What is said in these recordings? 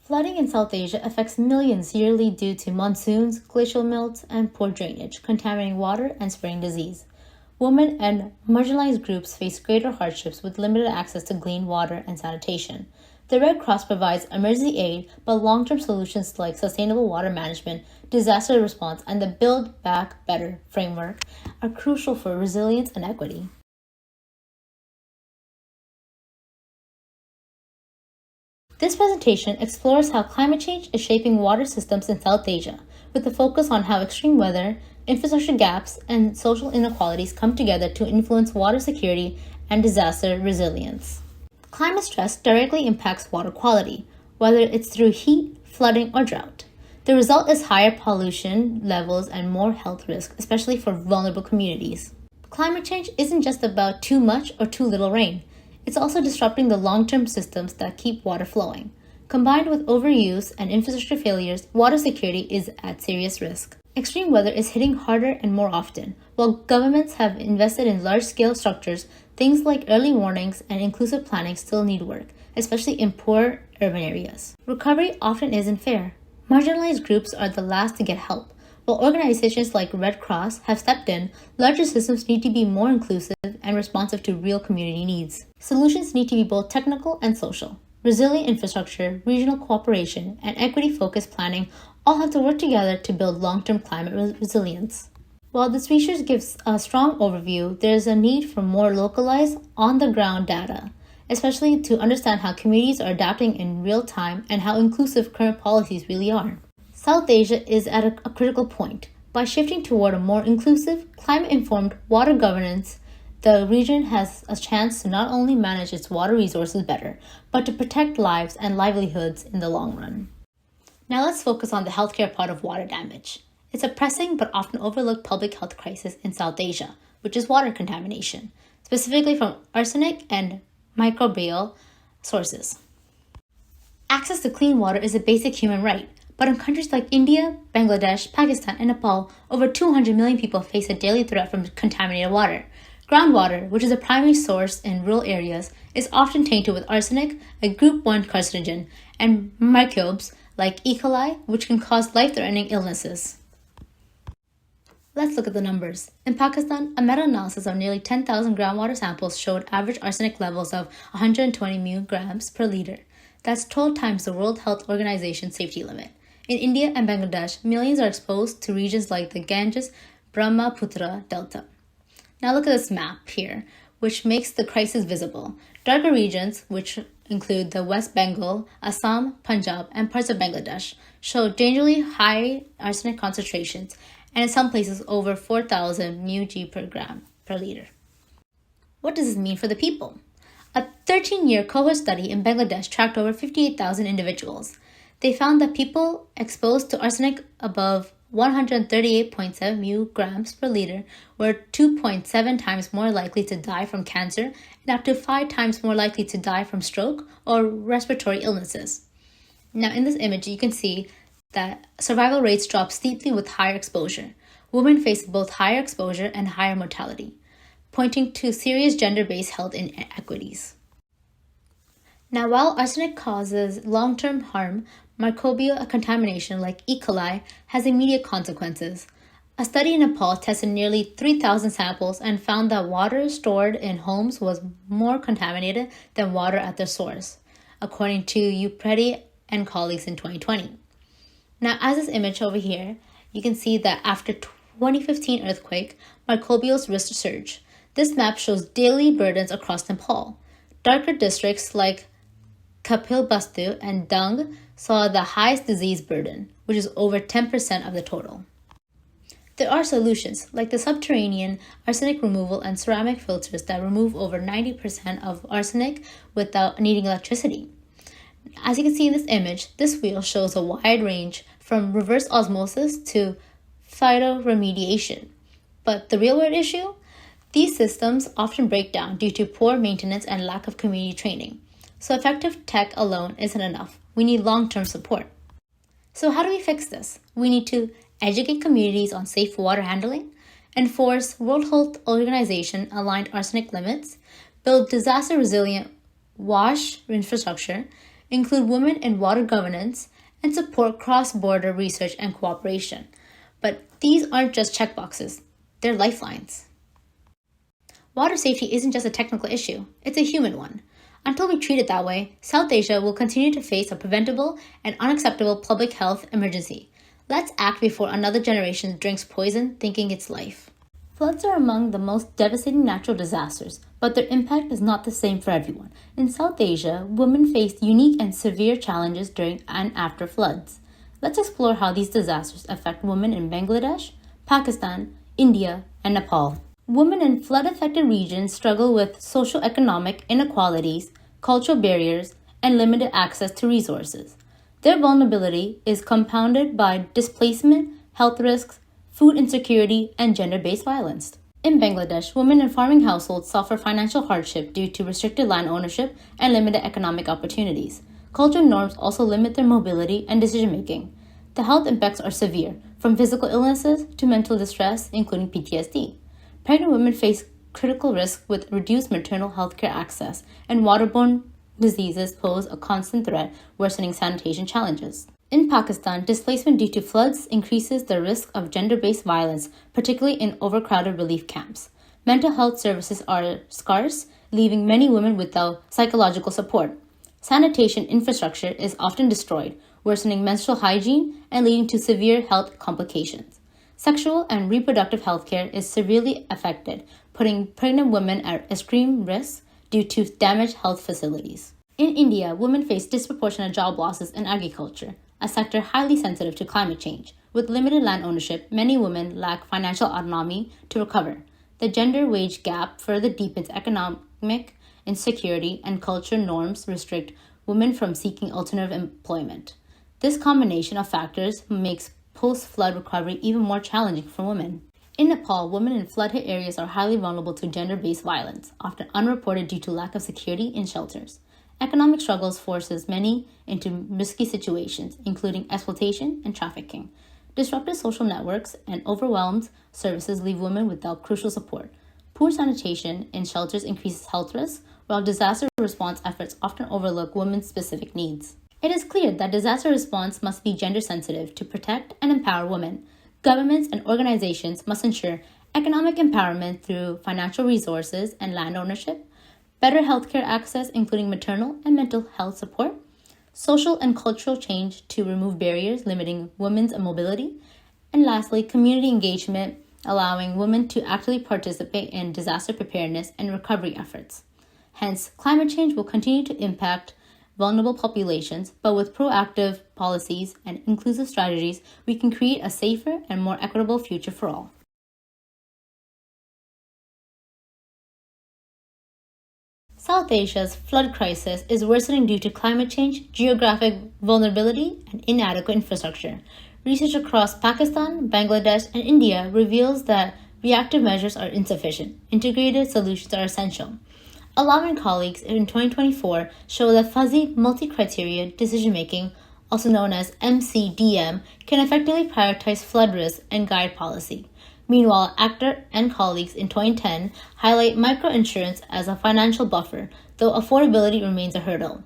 Flooding in South Asia affects millions yearly due to monsoons, glacial melts, and poor drainage, contaminating water and spreading disease. Women and marginalized groups face greater hardships with limited access to clean water and sanitation. The Red Cross provides emergency aid, but long-term solutions like sustainable water management, disaster response, and the Build Back Better framework are crucial for resilience and equity. This presentation explores how climate change is shaping water systems in South Asia, with a focus on how extreme weather, infrastructure gaps, and social inequalities come together to influence water security and disaster resilience. Climate stress directly impacts water quality, whether it's through heat, flooding, or drought. The result is higher pollution levels and more health risks, especially for vulnerable communities. Climate change isn't just about too much or too little rain. It's also disrupting the long-term systems that keep water flowing. Combined with overuse and infrastructure failures, water security is at serious risk. Extreme weather is hitting harder and more often. While governments have invested in large-scale structures, things like early warnings and inclusive planning still need work, especially in poor urban areas. Recovery often isn't fair. Marginalized groups are the last to get help. While organizations like Red Cross have stepped in, larger systems need to be more inclusive and responsive to real community needs. Solutions need to be both technical and social. Resilient infrastructure, regional cooperation, and equity-focused planning all have to work together to build long-term climate resilience. While this research gives a strong overview, there is a need for more localized, on-the-ground data, especially to understand how communities are adapting in real time and how inclusive current policies really are. South Asia is at a critical point. By shifting toward a more inclusive, climate-informed water governance, the region has a chance to not only manage its water resources better, but to protect lives and livelihoods in the long run. Now let's focus on the healthcare part of water damage. It's a pressing but often overlooked public health crisis in South Asia, which is water contamination, specifically from arsenic and microbial sources. Access to clean water is a basic human right. But in countries like India, Bangladesh, Pakistan, and Nepal, over 200 million people face a daily threat from contaminated water. Groundwater, which is a primary source in rural areas, is often tainted with arsenic, a group 1 carcinogen, and microbes like E. coli, which can cause life-threatening illnesses. Let's look at the numbers. In Pakistan, a meta-analysis of nearly 10,000 groundwater samples showed average arsenic levels of 120 mg per liter. That's 12 times the World Health Organization safety limit. In India and Bangladesh, millions are exposed to regions like the Ganges-Brahmaputra Delta. Now look at this map here, which makes the crisis visible. Darker regions, which include the West Bengal, Assam, Punjab, and parts of Bangladesh, show dangerously high arsenic concentrations, and in some places over 4,000 μg per gram per liter. What does this mean for the people? A 13-year cohort study in Bangladesh tracked over 58,000 individuals. They found that people exposed to arsenic above 138.7 mg per liter were 2.7 times more likely to die from cancer and up to 5 times more likely to die from stroke or respiratory illnesses. Now in this image, you can see that survival rates drop steeply with higher exposure. Women face both higher exposure and higher mortality, pointing to serious gender-based health inequities. Now, while arsenic causes long-term harm, microbial contamination like E. coli has immediate consequences. A study in Nepal tested nearly 3,000 samples and found that water stored in homes was more contaminated than water at their source, according to Upreti and colleagues in 2020. Now, as this image over here, you can see that after 2015 earthquake, microbials risk surge. This map shows daily burdens across Nepal. Darker districts like Kapilvastu and Dung saw the highest disease burden, which is over 10% of the total. There are solutions, like the subterranean arsenic removal and ceramic filters that remove over 90% of arsenic without needing electricity. As you can see in this image, this wheel shows a wide range from reverse osmosis to phytoremediation. But the real-world issue? These systems often break down due to poor maintenance and lack of community training. So effective tech alone isn't enough. We need long-term support. So how do we fix this? We need to educate communities on safe water handling, enforce World Health Organization aligned arsenic limits, build disaster-resilient wash infrastructure, include women in water governance, and support cross-border research and cooperation. But these aren't just checkboxes, they're lifelines. Water safety isn't just a technical issue, it's a human one. Until we treat it that way, South Asia will continue to face a preventable and unacceptable public health emergency. Let's act before another generation drinks poison thinking it's life. Floods are among the most devastating natural disasters, but their impact is not the same for everyone. In South Asia, women faced unique and severe challenges during and after floods. Let's explore how these disasters affect women in Bangladesh, Pakistan, India, and Nepal. Women in flood-affected regions struggle with socio-economic inequalities, cultural barriers, and limited access to resources. Their vulnerability is compounded by displacement, health risks, food insecurity, and gender-based violence. In Bangladesh, women in farming households suffer financial hardship due to restricted land ownership and limited economic opportunities. Cultural norms also limit their mobility and decision-making. The health impacts are severe, from physical illnesses to mental distress, including PTSD. Pregnant women face critical risk with reduced maternal health care access, and waterborne diseases pose a constant threat, worsening sanitation challenges. In Pakistan, displacement due to floods increases the risk of gender-based violence, particularly in overcrowded relief camps. Mental health services are scarce, leaving many women without psychological support. Sanitation infrastructure is often destroyed, worsening menstrual hygiene and leading to severe health complications. Sexual and reproductive health care is severely affected, putting pregnant women at extreme risk due to damaged health facilities. In India, women face disproportionate job losses in agriculture, a sector highly sensitive to climate change. With limited land ownership, many women lack financial autonomy to recover. The gender wage gap further deepens economic insecurity, and cultural norms restrict women from seeking alternative employment. This combination of factors makes post-flood recovery even more challenging for women. In Nepal, women in flood-hit areas are highly vulnerable to gender-based violence, often unreported due to lack of security in shelters. Economic struggles forces many into risky situations, including exploitation and trafficking. Disrupted social networks and overwhelmed services leave women without crucial support. Poor sanitation in shelters increases health risks, while disaster response efforts often overlook women's specific needs. It is clear that disaster response must be gender-sensitive to protect and empower women. Governments and organizations must ensure economic empowerment through financial resources and land ownership, better healthcare access including maternal and mental health support, social and cultural change to remove barriers limiting women's mobility, and lastly, community engagement allowing women to actively participate in disaster preparedness and recovery efforts. Hence, climate change will continue to impact vulnerable populations, but with proactive policies and inclusive strategies, we can create a safer and more equitable future for all. South Asia's flood crisis is worsening due to climate change, geographic vulnerability, and inadequate infrastructure. Research across Pakistan, Bangladesh, and India reveals that reactive measures are insufficient. Integrated solutions are essential. Allowing colleagues in 2024 show that fuzzy multi-criteria decision-making, also known as MCDM, can effectively prioritize flood risk and guide policy. Meanwhile, Actor and colleagues in 2010 highlight microinsurance as a financial buffer, though affordability remains a hurdle.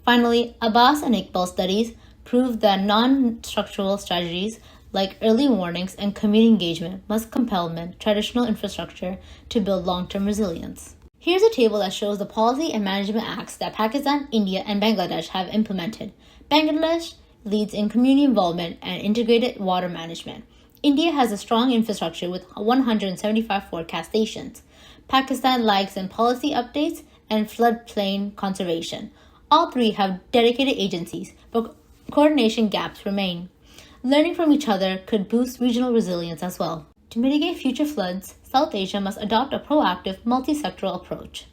Finally, Abbas and Iqbal studies prove that non-structural strategies like early warnings and community engagement must complement traditional infrastructure to build long-term resilience. Here's a table that shows the policy and management acts that Pakistan, India, and Bangladesh have implemented. Bangladesh leads in community involvement and integrated water management. India has a strong infrastructure with 175 forecast stations. Pakistan lags in policy updates and floodplain conservation. All three have dedicated agencies, but coordination gaps remain. Learning from each other could boost regional resilience as well. To mitigate future floods, South Asia must adopt a proactive, multi-sectoral approach.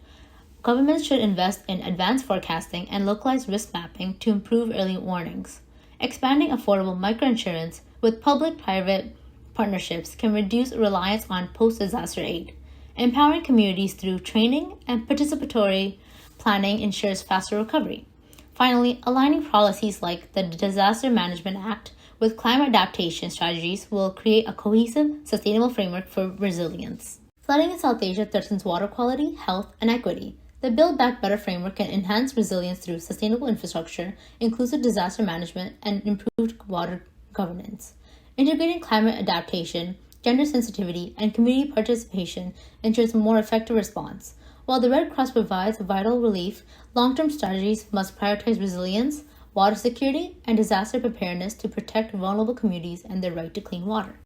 Governments should invest in advanced forecasting and localized risk mapping to improve early warnings. Expanding affordable microinsurance with public-private partnerships can reduce reliance on post-disaster aid. Empowering communities through training and participatory planning ensures faster recovery. Finally, aligning policies like the Disaster Management Act with climate adaptation strategies will create a cohesive, sustainable framework for resilience. Flooding in South Asia threatens water quality, health, and equity. The Build Back Better framework can enhance resilience through sustainable infrastructure, inclusive disaster management, and improved water governance. Integrating climate adaptation, gender sensitivity, and community participation ensures a more effective response. While the Red Cross provides vital relief, long-term strategies must prioritize resilience, water security, and disaster preparedness to protect vulnerable communities and their right to clean water.